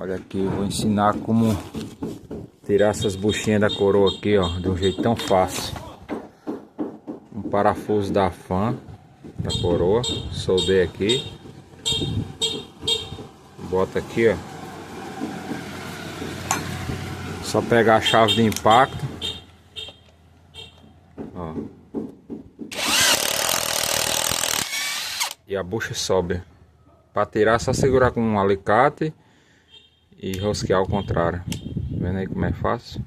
Olha aqui, eu vou ensinar como tirar essas buchinhas da coroa aqui, ó, de um jeito tão fácil. Um parafuso da fan da coroa, soldei aqui. Bota aqui, ó. Só pegar a chave de impacto. Ó. E a bucha sobe. Para tirar é só segurar com um alicate e rosquear ao contrário. Vendo aí como é fácil?